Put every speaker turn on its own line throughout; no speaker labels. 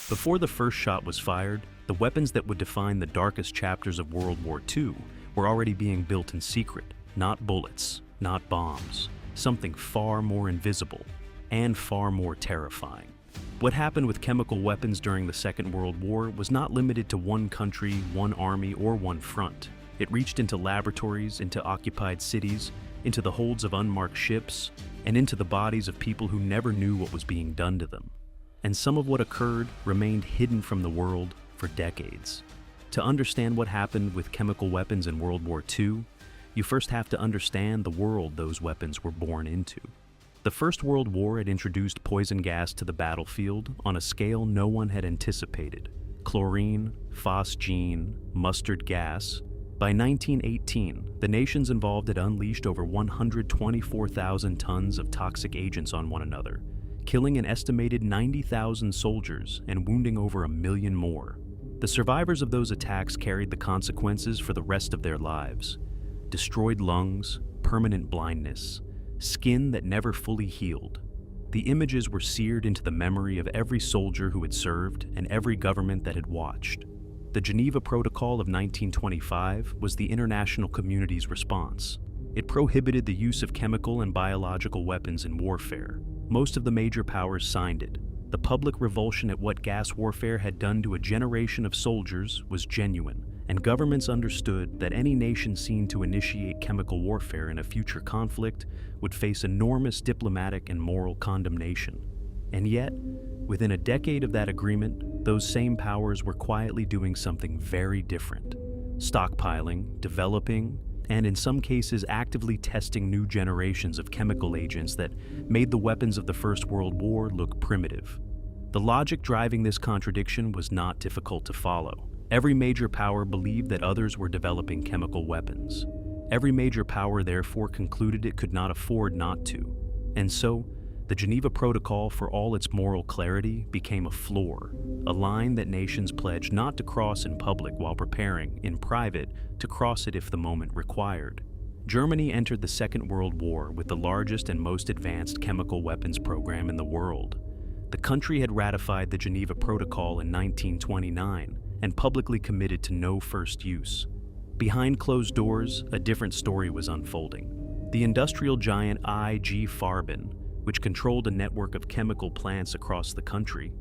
Before the first shot was fired, the weapons that would define the darkest chapters of World War II were already being built in secret. Not bullets, not bombs, something far more invisible and far more terrifying. What happened with chemical weapons during the Second World War was not limited to one country, one army, or one front. It reached into laboratories, into occupied cities, into the holds of unmarked ships, and into the bodies of people who never knew what was being done to them. And some of what occurred remained hidden from the world for decades. To understand what happened with chemical weapons in World War II, you first have to understand the world those weapons were born into. The First World War had introduced poison gas to the battlefield on a scale no one had anticipated. Chlorine, phosgene, mustard gas. By 1918, the nations involved had unleashed over 124,000 tons of toxic agents on one another, killing an estimated 90,000 soldiers and wounding over 1 million more. The survivors of those attacks carried the consequences for the rest of their lives. Destroyed lungs, permanent blindness, skin that never fully healed. The images were seared into the memory of every soldier who had served and every government that had watched. The Geneva Protocol of 1925 was the international community's response. It prohibited the use of chemical and biological weapons in warfare. Most of the major powers signed it. The public revulsion at what gas warfare had done to a generation of soldiers was genuine, and governments understood that any nation seen to initiate chemical warfare in a future conflict would face enormous diplomatic and moral condemnation. And yet, within a decade of that agreement, those same powers were quietly doing something very different. Stockpiling, developing, and in some cases actively testing new generations of chemical agents that made the weapons of the First World War look primitive. The logic driving this contradiction was not difficult to follow. Every major power believed that others were developing chemical weapons. Every major power therefore concluded it could not afford not to. And so, the Geneva Protocol, for all its moral clarity, became a floor, a line that nations pledged not to cross in public while preparing, in private, to cross it if the moment required. Germany entered the Second World War with the largest and most advanced chemical weapons program in the world. The country had ratified the Geneva Protocol in 1929 and publicly committed to no first use. Behind closed doors, a different story was unfolding. The industrial giant IG Farben, which controlled a network of chemical plants across the country,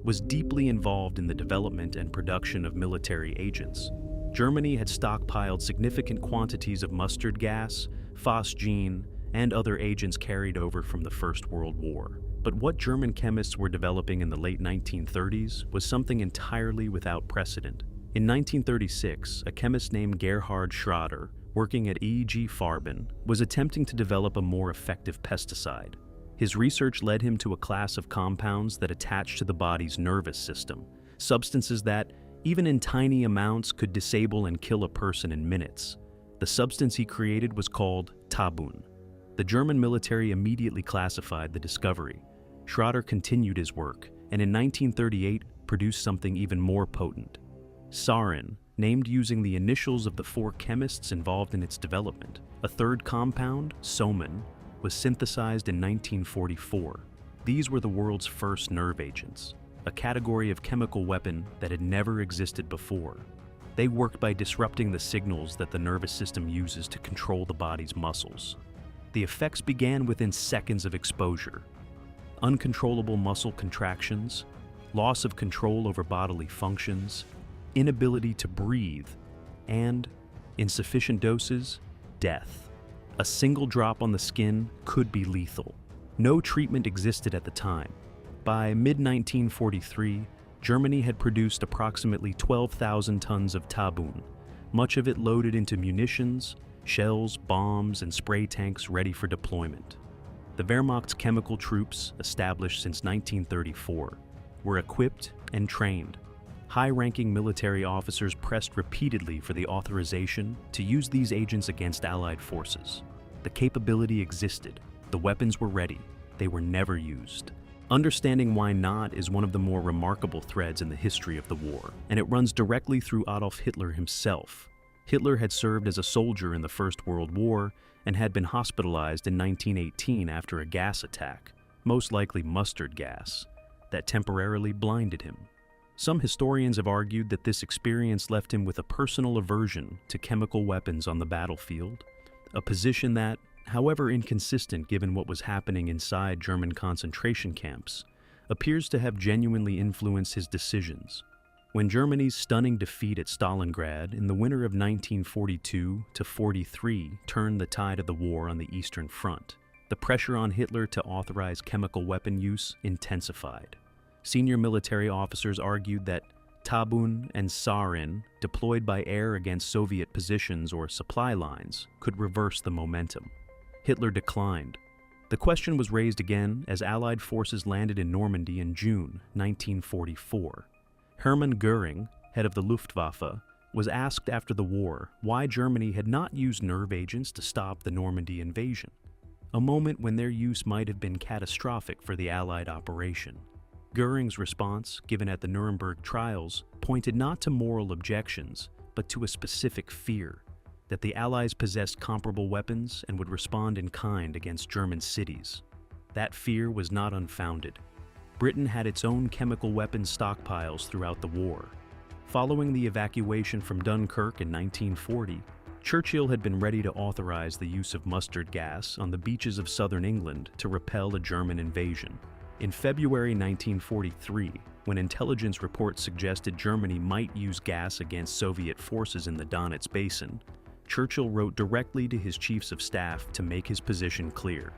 was deeply involved in the development and production of military agents. Germany had stockpiled significant quantities of mustard gas, phosgene, and other agents carried over from the First World War. But what German chemists were developing in the late 1930s was something entirely without precedent. In 1936, a chemist named Gerhard Schroeder, working at IG Farben, was attempting to develop a more effective pesticide. His research led him to a class of compounds that attach to the body's nervous system, substances that, even in tiny amounts, could disable and kill a person in minutes. The substance he created was called Tabun. The German military immediately classified the discovery. Schroeder continued his work, and in 1938 produced something even more potent. Sarin, named using the initials of the 4 chemists involved in its development. A third compound, soman, was synthesized in 1944. These were the world's first nerve agents, a category of chemical weapon that had never existed before. They worked by disrupting the signals that the nervous system uses to control the body's muscles. The effects began within seconds of exposure. Uncontrollable muscle contractions, loss of control over bodily functions, inability to breathe, and, in sufficient doses, death. A single drop on the skin could be lethal. No treatment existed at the time. By mid-1943, Germany had produced approximately 12,000 tons of Tabun, much of it loaded into munitions, shells, bombs, and spray tanks ready for deployment. The Wehrmacht's chemical troops, established since 1934, were equipped and trained. High-ranking military officers pressed repeatedly for the authorization to use these agents against Allied forces. The capability existed. The weapons were ready. They were never used. Understanding why not is one of the more remarkable threads in the history of the war, and it runs directly through Adolf Hitler himself. Hitler had served as a soldier in the First World War and had been hospitalized in 1918 after a gas attack, most likely mustard gas, that temporarily blinded him. Some historians have argued that this experience left him with a personal aversion to chemical weapons on the battlefield, a position that, however inconsistent given what was happening inside German concentration camps, appears to have genuinely influenced his decisions. When Germany's stunning defeat at Stalingrad in the winter of 1942-43 turned the tide of the war on the Eastern Front, the pressure on Hitler to authorize chemical weapon use intensified. Senior military officers argued that Tabun and Sarin, deployed by air against Soviet positions or supply lines, could reverse the momentum. Hitler declined. The question was raised again as Allied forces landed in Normandy in June 1944. Hermann Göring, head of the Luftwaffe, was asked after the war why Germany had not used nerve agents to stop the Normandy invasion, a moment when their use might have been catastrophic for the Allied operation. Göring's response, given at the Nuremberg trials, pointed not to moral objections, but to a specific fear that the Allies possessed comparable weapons and would respond in kind against German cities. That fear was not unfounded. Britain had its own chemical weapons stockpiles throughout the war. Following the evacuation from Dunkirk in 1940, Churchill had been ready to authorize the use of mustard gas on the beaches of southern England to repel a German invasion. In February 1943, when intelligence reports suggested Germany might use gas against Soviet forces in the Donetsk Basin, Churchill wrote directly to his chiefs of staff to make his position clear.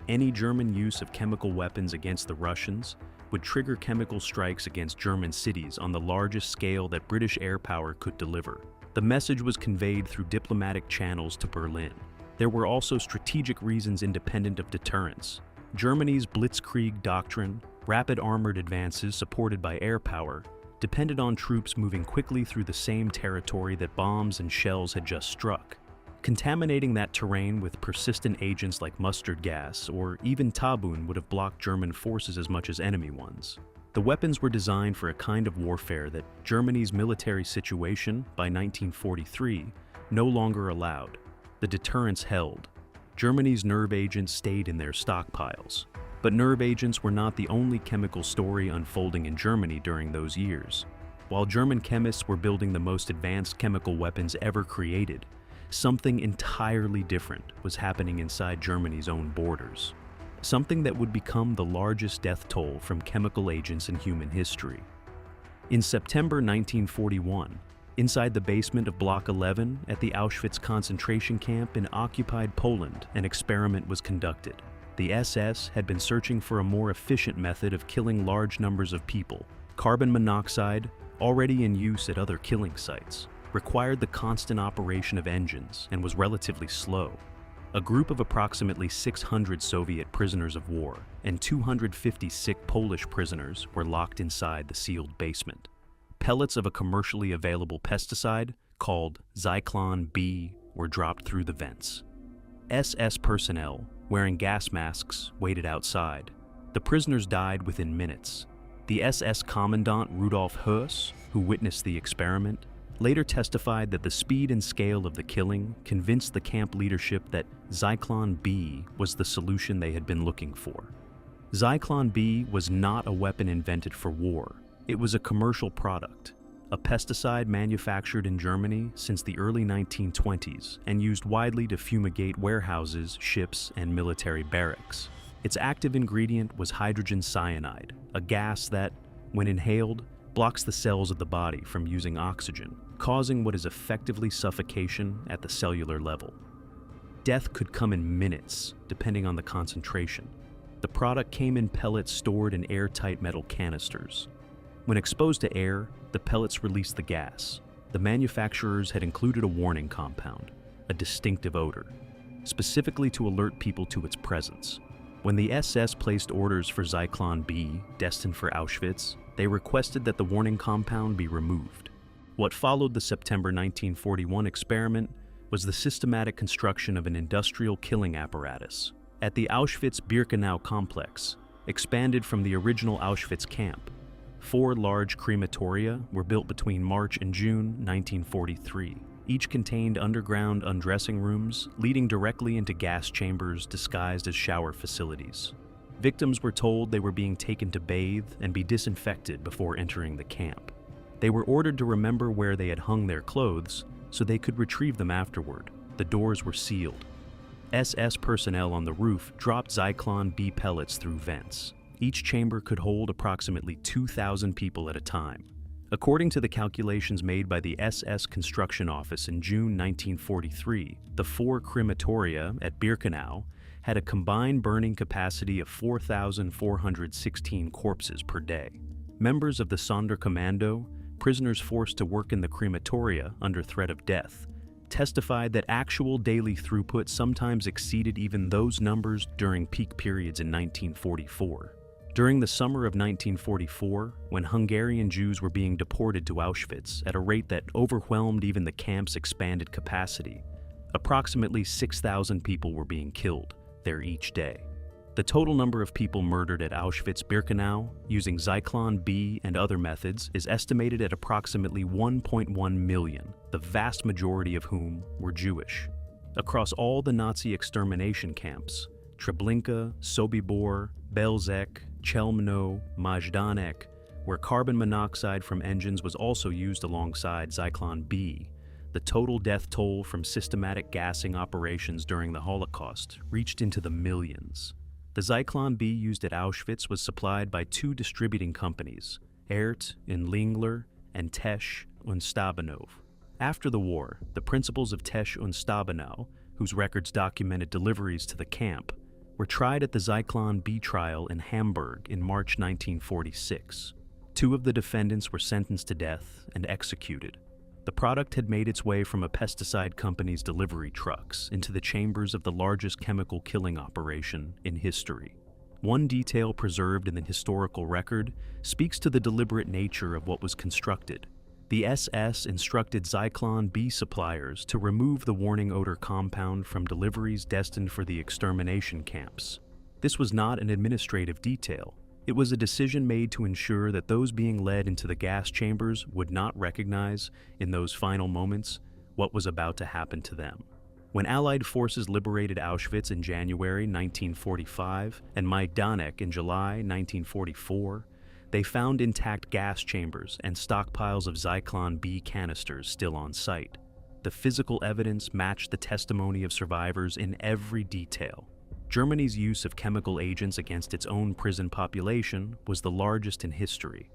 Any German use of chemical weapons against the Russians would trigger chemical strikes against German cities on the largest scale that British air power could deliver. The message was conveyed through diplomatic channels to Berlin. There were also strategic reasons independent of deterrence. Germany's blitzkrieg doctrine, rapid armored advances supported by air power, depended on troops moving quickly through the same territory that bombs and shells had just struck. Contaminating that terrain with persistent agents like mustard gas or even Tabun would have blocked German forces as much as enemy ones. The weapons were designed for a kind of warfare that Germany's military situation, by 1943, no longer allowed. The deterrence held. Germany's nerve agents stayed in their stockpiles. But nerve agents were not the only chemical story unfolding in Germany during those years. While German chemists were building the most advanced chemical weapons ever created, something entirely different was happening inside Germany's own borders. Something that would become the largest death toll from chemical agents in human history. In September 1941, inside the basement of Block 11 at the Auschwitz concentration camp in occupied Poland, an experiment was conducted. The SS had been searching for a more efficient method of killing large numbers of people. Carbon monoxide, already in use at other killing sites, required the constant operation of engines and was relatively slow. A group of approximately 600 Soviet prisoners of war and 250 sick Polish prisoners were locked inside the sealed basement. Pellets of a commercially available pesticide called Zyklon B were dropped through the vents. SS personnel, wearing gas masks, waited outside. The prisoners died within minutes. The SS Commandant Rudolf Höss, who witnessed the experiment, later testified that the speed and scale of the killing convinced the camp leadership that Zyklon B was the solution they had been looking for. Zyklon B was not a weapon invented for war. It was a commercial product, a pesticide manufactured in Germany since the early 1920s and used widely to fumigate warehouses, ships, and military barracks. Its active ingredient was hydrogen cyanide, a gas that, when inhaled, blocks the cells of the body from using oxygen, causing what is effectively suffocation at the cellular level. Death could come in minutes, depending on the concentration. The product came in pellets stored in airtight metal canisters. When exposed to air, the pellets released the gas. The manufacturers had included a warning compound, a distinctive odor, specifically to alert people to its presence. When the SS placed orders for Zyklon B, destined for Auschwitz, they requested that the warning compound be removed. What followed the September 1941 experiment was the systematic construction of an industrial killing apparatus at the Auschwitz-Birkenau complex, expanded from the original Auschwitz camp. 4 large crematoria were built between March and June 1943. Each contained underground undressing rooms leading directly into gas chambers disguised as shower facilities. Victims were told they were being taken to bathe and be disinfected before entering the camp. They were ordered to remember where they had hung their clothes so they could retrieve them afterward. The doors were sealed. SS personnel on the roof dropped Zyklon B pellets through vents. Each chamber could hold approximately 2,000 people at a time. According to the calculations made by the SS Construction Office in June 1943, the 4 crematoria at Birkenau had a combined burning capacity of 4,416 corpses per day. Members of the Sonderkommando, prisoners forced to work in the crematoria under threat of death, testified that actual daily throughput sometimes exceeded even those numbers during peak periods in 1944. During the summer of 1944, when Hungarian Jews were being deported to Auschwitz at a rate that overwhelmed even the camp's expanded capacity, approximately 6,000 people were being killed there each day. The total number of people murdered at Auschwitz-Birkenau using Zyklon B and other methods is estimated at approximately 1.1 million, the vast majority of whom were Jewish. Across all the Nazi extermination camps, Treblinka, Sobibor, Belzec, Chelmno, Majdanek, where carbon monoxide from engines was also used alongside Zyklon B, the total death toll from systematic gassing operations during the Holocaust reached into the millions. The Zyklon B used at Auschwitz was supplied by 2 distributing companies, Ert in Lingler and Tesch und Stabenow. After the war, the principals of Tesch und Stabenow, whose records documented deliveries to the camp, were tried at the Zyklon B trial in Hamburg in March 1946. 2 of the defendants were sentenced to death and executed. The product had made its way from a pesticide company's delivery trucks into the chambers of the largest chemical killing operation in history. One detail preserved in the historical record speaks to the deliberate nature of what was constructed. The SS instructed Zyklon B suppliers to remove the warning odor compound from deliveries destined for the extermination camps. This was not an administrative detail. It was a decision made to ensure that those being led into the gas chambers would not recognize, in those final moments, what was about to happen to them. When Allied forces liberated Auschwitz in January 1945 and Majdanek in July 1944, they found intact gas chambers and stockpiles of Zyklon B canisters still on site. The physical evidence matched the testimony of survivors in every detail. Germany's use of chemical agents against its own prison population was the largest in history.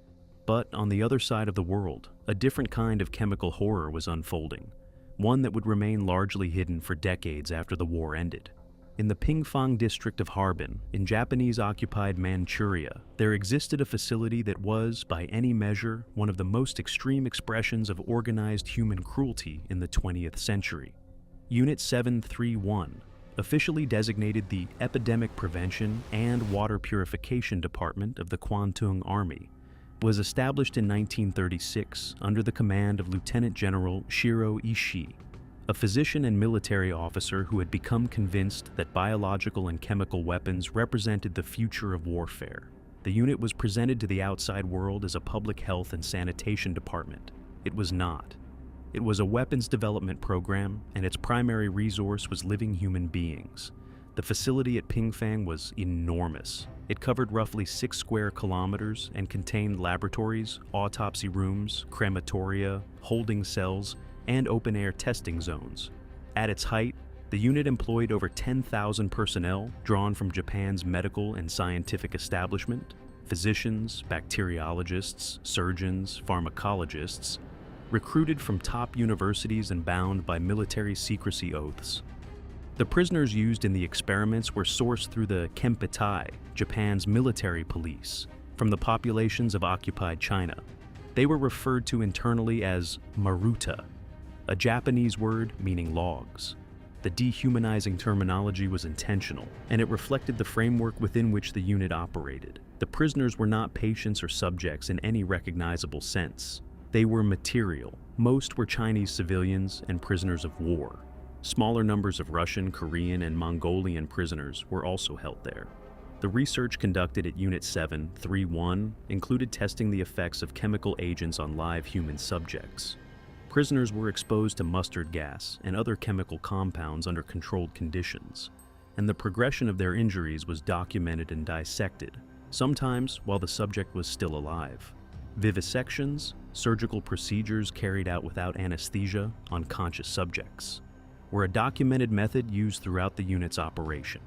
But on the other side of the world, a different kind of chemical horror was unfolding, one that would remain largely hidden for decades after the war ended. In the Pingfang district of Harbin, in Japanese-occupied Manchuria, there existed a facility that was, by any measure, one of the most extreme expressions of organized human cruelty in the 20th century. Unit 731, officially designated the Epidemic Prevention and Water Purification Department of the Kwantung Army, was established in 1936 under the command of Lieutenant General Shiro Ishii, a physician and military officer who had become convinced that biological and chemical weapons represented the future of warfare. The unit was presented to the outside world as a public health and sanitation department. It was not. It was a weapons development program, and its primary resource was living human beings. The facility at Pingfang was enormous. It covered roughly 6 square kilometers and contained laboratories, autopsy rooms, crematoria, holding cells, and open-air testing zones. At its height, the unit employed over 10,000 personnel drawn from Japan's medical and scientific establishment, physicians, bacteriologists, surgeons, pharmacologists, recruited from top universities and bound by military secrecy oaths. The prisoners used in the experiments were sourced through the Kempeitai, Japan's military police, from the populations of occupied China. They were referred to internally as maruta, a Japanese word meaning logs. The dehumanizing terminology was intentional, and it reflected the framework within which the unit operated. The prisoners were not patients or subjects in any recognizable sense. They were material. Most were Chinese civilians and prisoners of war. Smaller numbers of Russian, Korean, and Mongolian prisoners were also held there. The research conducted at Unit 731 included testing the effects of chemical agents on live human subjects. Prisoners were exposed to mustard gas and other chemical compounds under controlled conditions, and the progression of their injuries was documented and dissected, sometimes while the subject was still alive. Vivisections, surgical procedures carried out without anesthesia on conscious subjects, were a documented method used throughout the unit's operation.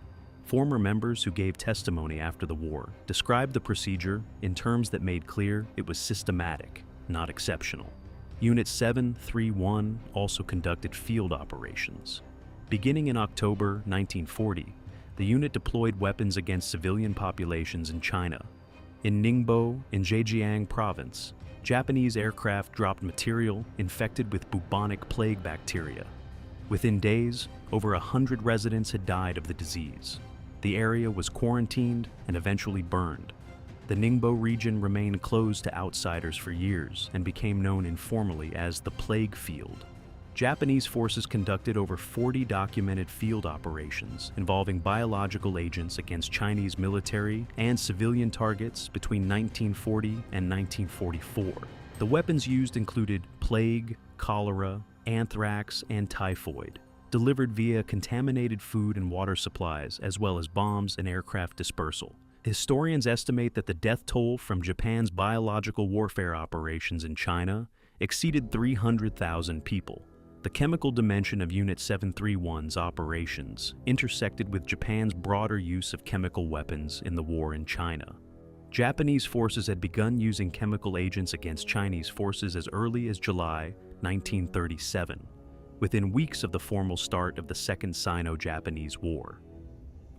Former members who gave testimony after the war described the procedure in terms that made clear it was systematic, not exceptional. Unit 731 also conducted field operations. Beginning in October 1940, the unit deployed weapons against civilian populations in China. In Ningbo, in Zhejiang province, Japanese aircraft dropped material infected with bubonic plague bacteria. Within days, over 100 residents had died of the disease. The area was quarantined and eventually burned. The Ningbo region remained closed to outsiders for years and became known informally as the Plague Field. Japanese forces conducted over 40 documented field operations involving biological agents against Chinese military and civilian targets between 1940 and 1944. The weapons used included plague, cholera, anthrax, and typhoid, delivered via contaminated food and water supplies, as well as bombs and aircraft dispersal. Historians estimate that the death toll from Japan's biological warfare operations in China exceeded 300,000 people. The chemical dimension of Unit 731's operations intersected with Japan's broader use of chemical weapons in the war in China. Japanese forces had begun using chemical agents against Chinese forces as early as July 1937, within weeks of the formal start of the Second Sino-Japanese War.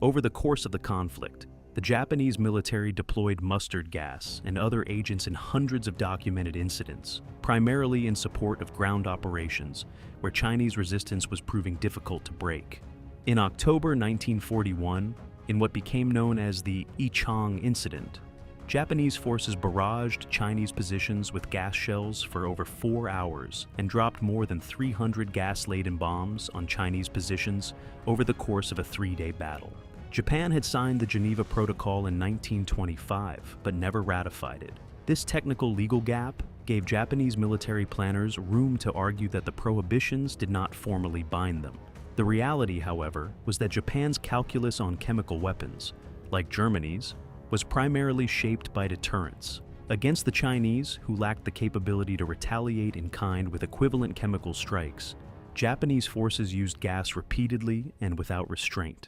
Over the course of the conflict, the Japanese military deployed mustard gas and other agents in hundreds of documented incidents, primarily in support of ground operations, where Chinese resistance was proving difficult to break. In October 1941, in what became known as the Yichang Incident, Japanese forces barraged Chinese positions with gas shells for over 4 hours and dropped more than 300 gas-laden bombs on Chinese positions over the course of a 3-day battle. Japan had signed the Geneva Protocol in 1925, but never ratified it. This technical legal gap gave Japanese military planners room to argue that the prohibitions did not formally bind them. The reality, however, was that Japan's calculus on chemical weapons, like Germany's, was primarily shaped by deterrence. Against the Chinese, who lacked the capability to retaliate in kind with equivalent chemical strikes, Japanese forces used gas repeatedly and without restraint.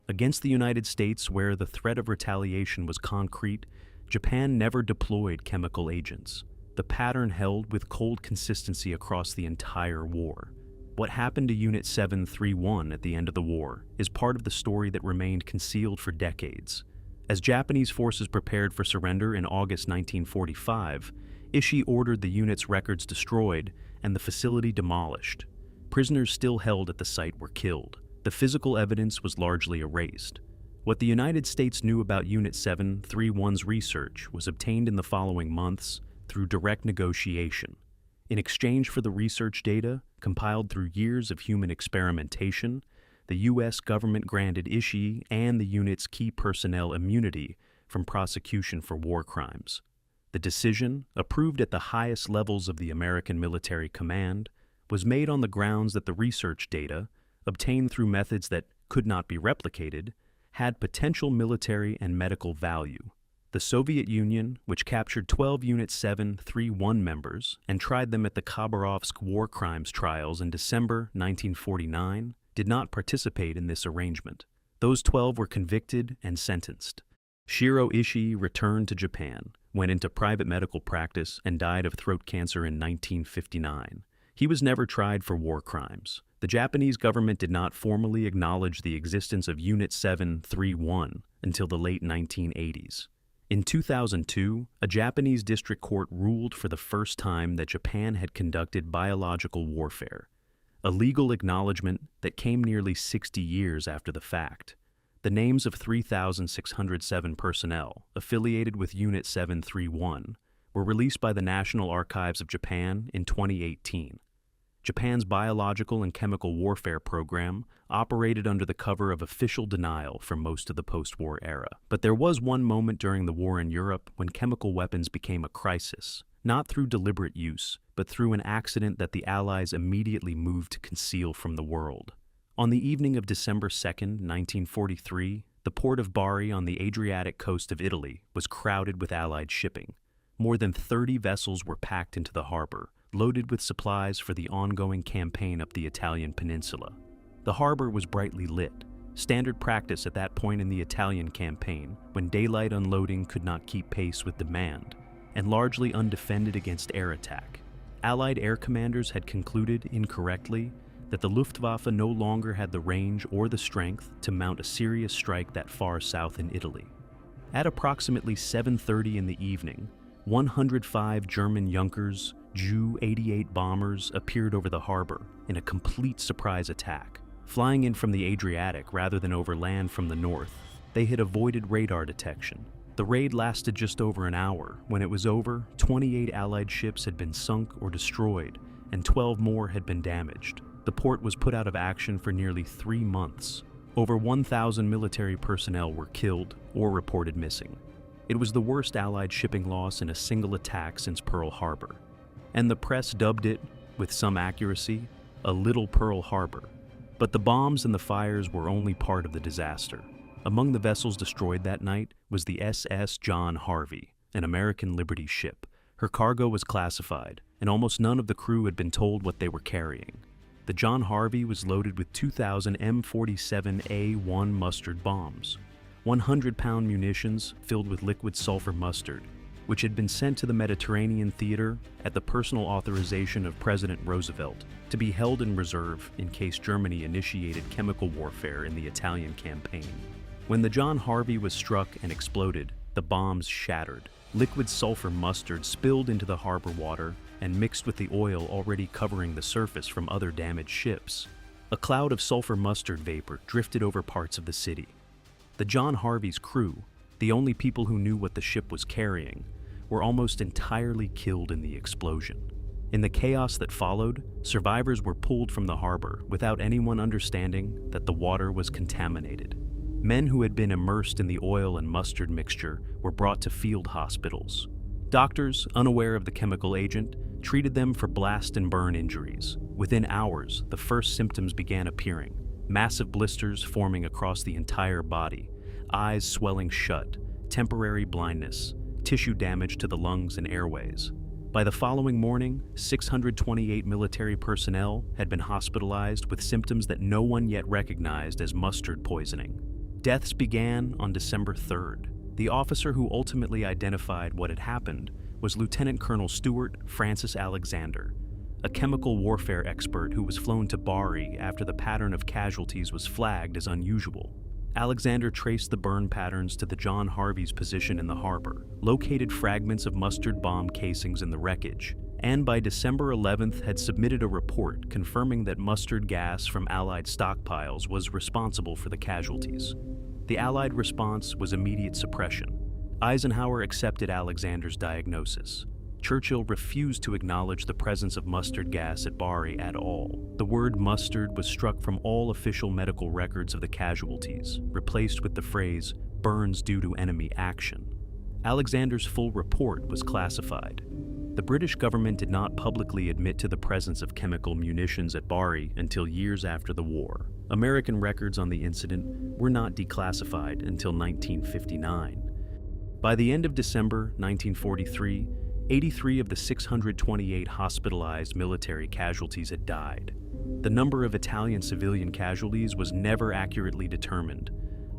Against the United States, where the threat of retaliation was concrete, Japan never deployed chemical agents. The pattern held with cold consistency across the entire war. What happened to Unit 731 at the end of the war is part of the story that remained concealed for decades. As Japanese forces prepared for surrender in August 1945, Ishii ordered the unit's records destroyed and the facility demolished. Prisoners still held at the site were killed. The physical evidence was largely erased. What the United States knew about Unit 731's research was obtained in the following months through direct negotiation. In exchange for the research data, compiled through years of human experimentation, the U.S. government granted Ishii and the unit's key personnel immunity from prosecution for war crimes. The decision, approved at the highest levels of the American military command, was made on the grounds that the research data, obtained through methods that could not be replicated, had potential military and medical value. The Soviet Union, which captured 12 Unit 731 members and tried them at the Khabarovsk war crimes trials in December 1949, did not participate in this arrangement. Those 12 were convicted and sentenced. Shiro Ishii returned to Japan, went into private medical practice, and died of throat cancer in 1959. He was never tried for war crimes. The Japanese government did not formally acknowledge the existence of Unit 731 until the late 1980s. In 2002, a Japanese district court ruled for the first time that Japan had conducted biological warfare, a legal acknowledgement that came nearly 60 years after the fact. The names of 3,607 personnel affiliated with Unit 731 were released by the National Archives of Japan in 2018. Japan's biological and chemical warfare program operated under the cover of official denial for most of the post-war era. But there was one moment during the war in Europe when chemical weapons became a crisis, not through deliberate use, but through an accident that the Allies immediately moved to conceal from the world. On the evening of December 2, 1943, the port of Bari on the Adriatic coast of Italy was crowded with Allied shipping. More than 30 vessels were packed into the harbor, loaded with supplies for the ongoing campaign up the Italian peninsula. The harbor was brightly lit, standard practice at that point in the Italian campaign, when daylight unloading could not keep pace with demand, and largely undefended against air attack. Allied air commanders had concluded, incorrectly, that the Luftwaffe no longer had the range or the strength to mount a serious strike that far south in Italy. At approximately 7:30 in the evening, 105 German Junkers, Ju-88 bombers appeared over the harbor in a complete surprise attack. Flying in from the Adriatic rather than over land from the north, they had avoided radar detection. The raid lasted just over an hour. When it was over, 28 Allied ships had been sunk or destroyed, and 12 more had been damaged. The port was put out of action for nearly 3 months. Over 1,000 military personnel were killed or reported missing. It was the worst Allied shipping loss in a single attack since Pearl Harbor, and the press dubbed it, with some accuracy, a Little Pearl Harbor. But the bombs and the fires were only part of the disaster. Among the vessels destroyed that night was the SS John Harvey, an American Liberty ship. Her cargo was classified, and almost none of the crew had been told what they were carrying. The John Harvey was loaded with 2,000 M47A1 mustard bombs, 100-pound munitions filled with liquid sulfur mustard, which had been sent to the Mediterranean theater at the personal authorization of President Roosevelt to be held in reserve in case Germany initiated chemical warfare in the Italian campaign. When the John Harvey was struck and exploded, the bombs shattered. Liquid sulfur mustard spilled into the harbor water and mixed with the oil already covering the surface from other damaged ships. A cloud of sulfur mustard vapor drifted over parts of the city. The John Harvey's crew, the only people who knew what the ship was carrying, were almost entirely killed in the explosion. In the chaos that followed, survivors were pulled from the harbor without anyone understanding that the water was contaminated. Men who had been immersed in the oil and mustard mixture were brought to field hospitals. Doctors, unaware of the chemical agent, treated them for blast and burn injuries. Within hours, the first symptoms began appearing: massive blisters forming across the entire body, eyes swelling shut, temporary blindness, tissue damage to the lungs and airways. By the following morning, 628 military personnel had been hospitalized with symptoms that no one yet recognized as mustard poisoning. Deaths began on December 3rd. The officer who ultimately identified what had happened was Lieutenant Colonel Stuart Francis Alexander, a chemical warfare expert who was flown to Bari after the pattern of casualties was flagged as unusual. Alexander traced the burn patterns to the John Harvey's position in the harbor, located fragments of mustard bomb casings in the wreckage, and by December 11th had submitted a report confirming that mustard gas from Allied stockpiles was responsible for the casualties. The Allied response was immediate suppression. Eisenhower accepted Alexander's diagnosis. Churchill refused to acknowledge the presence of mustard gas at Bari at all. The word mustard was struck from all official medical records of the casualties, replaced with the phrase "burns due to enemy action." Alexander's full report was classified. The British government did not publicly admit to the presence of chemical munitions at Bari until years after the war. American records on the incident were not declassified until 1959. By the end of December 1943, 83 of the 628 hospitalized military casualties had died. The number of Italian civilian casualties was never accurately determined.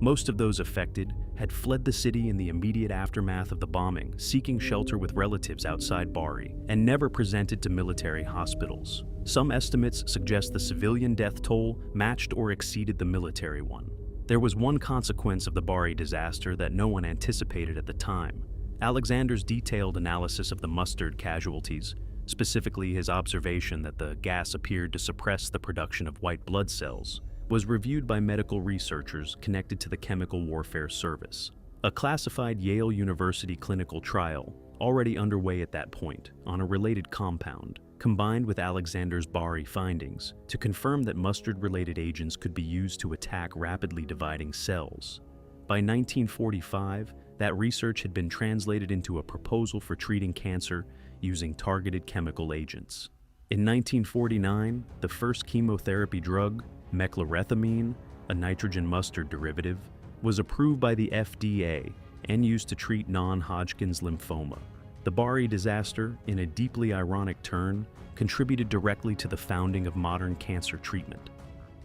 Most of those affected had fled the city in the immediate aftermath of the bombing, seeking shelter with relatives outside Bari, and never presented to military hospitals. Some estimates suggest the civilian death toll matched or exceeded the military one. There was one consequence of the Bari disaster that no one anticipated at the time. Alexander's detailed analysis of the mustard casualties, specifically his observation that the gas appeared to suppress the production of white blood cells, was reviewed by medical researchers connected to the Chemical Warfare Service. A classified Yale University clinical trial, already underway at that point, on a related compound, combined with Alexander's Bari findings to confirm that mustard-related agents could be used to attack rapidly dividing cells. By 1945, that research had been translated into a proposal for treating cancer using targeted chemical agents. In 1949, the first chemotherapy drug, mechlorethamine, a nitrogen mustard derivative, was approved by the FDA and used to treat non-Hodgkin's lymphoma. The Bari disaster, in a deeply ironic turn, contributed directly to the founding of modern cancer treatment.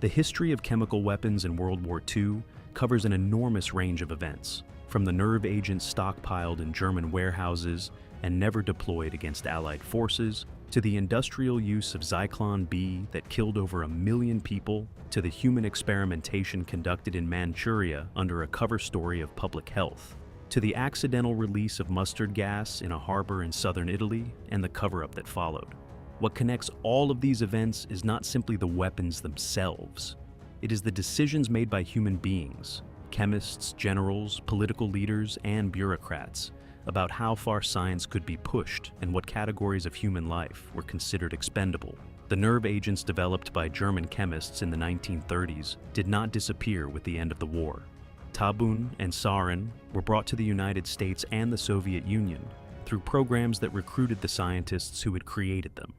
The history of chemical weapons in World War II covers an enormous range of events, from the nerve agents stockpiled in German warehouses and never deployed against Allied forces, to the industrial use of Zyklon B that killed over 1 million people, to the human experimentation conducted in Manchuria under a cover story of public health, to the accidental release of mustard gas in a harbor in southern Italy and the cover-up that followed. What connects all of these events is not simply the weapons themselves. It is the decisions made by human beings, chemists, generals, political leaders, and bureaucrats, about how far science could be pushed and what categories of human life were considered expendable. The nerve agents developed by German chemists in the 1930s did not disappear with the end of the war. Tabun and Sarin were brought to the United States and the Soviet Union through programs that recruited the scientists who had created them.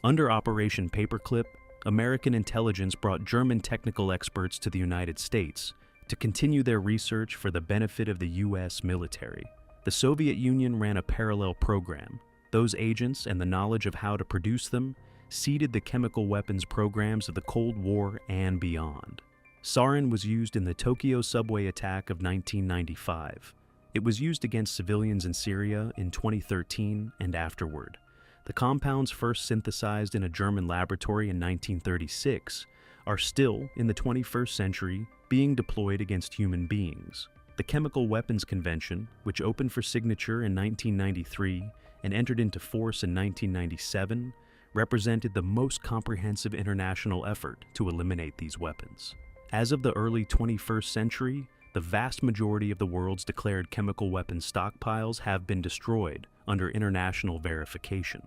Under Operation Paperclip, American intelligence brought German technical experts to the United States to continue their research for the benefit of the U.S. military. The Soviet Union ran a parallel program. Those agents and the knowledge of how to produce them seeded the chemical weapons programs of the Cold War and beyond. Sarin was used in the Tokyo subway attack of 1995. It was used against civilians in Syria in 2013 and afterward. The compounds first synthesized in a German laboratory in 1936 are still, in the 21st century, being deployed against human beings. The Chemical Weapons Convention, which opened for signature in 1993 and entered into force in 1997, represented the most comprehensive international effort to eliminate these weapons. As of the early 21st century, the vast majority of the world's declared chemical weapons stockpiles have been destroyed under international verification.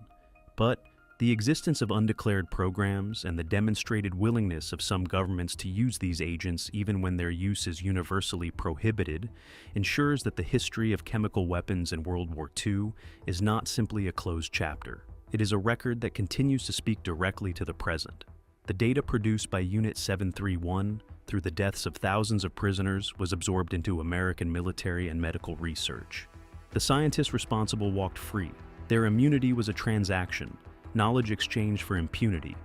But the existence of undeclared programs and the demonstrated willingness of some governments to use these agents even when their use is universally prohibited ensures that the history of chemical weapons in World War II is not simply a closed chapter. It is a record that continues to speak directly to the present. The data produced by Unit 731 through the deaths of thousands of prisoners was absorbed into American military and medical research. The scientists responsible walked free. Their immunity was a transaction, knowledge exchanged for impunity,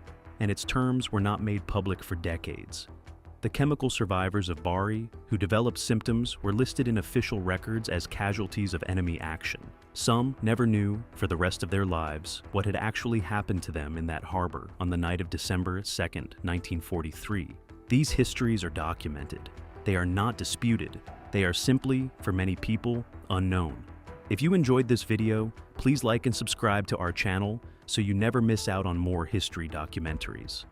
and its terms were not made public for decades. The chemical survivors of Bari, who developed symptoms, were listed in official records as casualties of enemy action. Some never knew, for the rest of their lives, what had actually happened to them in that harbor on the night of December 2, 1943. These histories are documented. They are not disputed. They are simply, for many people, unknown. If you enjoyed this video, please like and subscribe to our channel so you never miss out on more history documentaries.